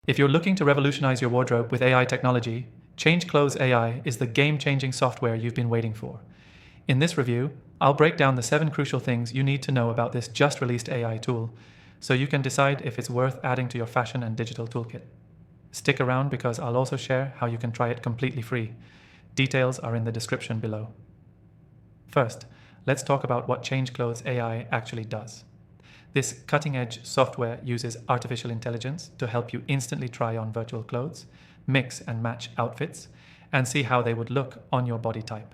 If you're looking to revolutionize your wardrobe with AI technology, Change Clothes AI is the game-changing software you've been waiting for. In this review, I'll break down the 7 crucial things you need to know about this just-released AI tool, so you can decide if it's worth adding to your fashion and digital toolkit. Stick around because I'll also share how you can try it completely free. Details are in the description below. First, let's talk about what Change Clothes AI actually does. This cutting-edge software uses artificial intelligence to help you instantly try on virtual clothes, mix and match outfits, and see how they would look on your body type.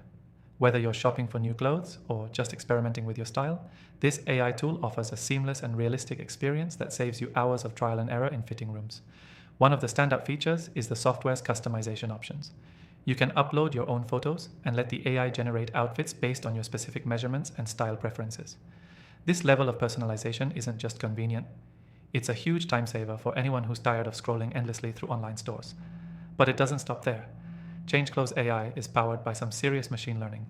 Whether you're shopping for new clothes or just experimenting with your style, this AI tool offers a seamless and realistic experience that saves you hours of trial and error in fitting rooms. One of the standout features is the software's customization options. You can upload your own photos and let the AI generate outfits based on your specific measurements and style preferences. This level of personalization isn't just convenient, it's a huge time saver for anyone who's tired of scrolling endlessly through online stores. But it doesn't stop there. Change Clothes AI is powered by some serious machine learning.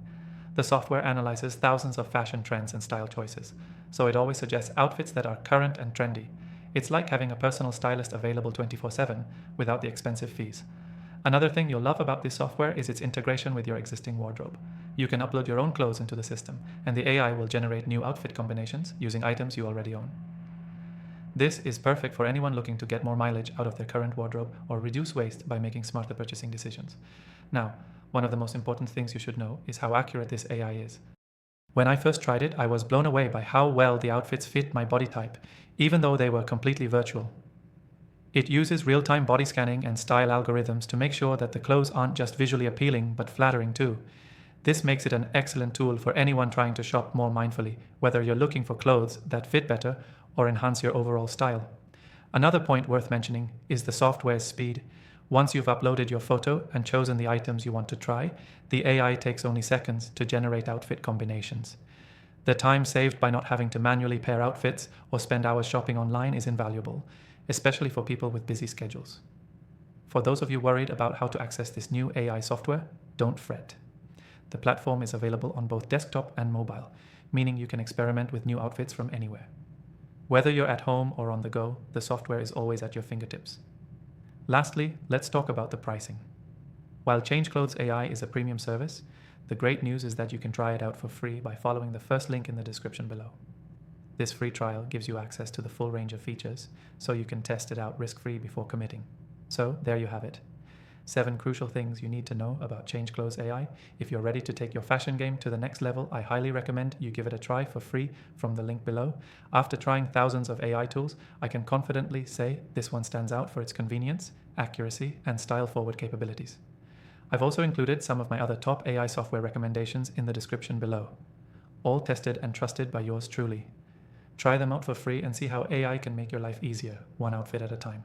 The software analyzes thousands of fashion trends and style choices, so it always suggests outfits that are current and trendy. It's like having a personal stylist available 24/7 without the expensive fees. Another thing you'll love about this software is its integration with your existing wardrobe. You can upload your own clothes into the system, and the AI will generate new outfit combinations using items you already own. This is perfect for anyone looking to get more mileage out of their current wardrobe or reduce waste by making smarter purchasing decisions. Now, one of the most important things you should know is how accurate this AI is. When I first tried it, I was blown away by how well the outfits fit my body type, even though they were completely virtual. It uses real-time body scanning and style algorithms to make sure that the clothes aren't just visually appealing but flattering too. This makes it an excellent tool for anyone trying to shop more mindfully, whether you're looking for clothes that fit better or enhance your overall style. Another point worth mentioning is the software's speed. Once you've uploaded your photo and chosen the items you want to try, the AI takes only seconds to generate outfit combinations. The time saved by not having to manually pair outfits or spend hours shopping online is invaluable, especially for people with busy schedules. For those of you worried about how to access this new AI software, don't fret. The platform is available on both desktop and mobile, meaning you can experiment with new outfits from anywhere. Whether you're at home or on the go, the software is always at your fingertips. Lastly, let's talk about the pricing. While Change Clothes AI is a premium service, the great news is that you can try it out for free by following the first link in the description below. This free trial gives you access to the full range of features, so you can test it out risk-free before committing. So there you have it. 7 crucial things you need to know about Change Clothes AI. If you're ready to take your fashion game to the next level, I highly recommend you give it a try for free from the link below. After trying thousands of AI tools, I can confidently say this one stands out for its convenience, accuracy, and style-forward capabilities. I've also included some of my other top AI software recommendations in the description below, all tested and trusted by yours truly. Try them out for free and see how AI can make your life easier, one outfit at a time.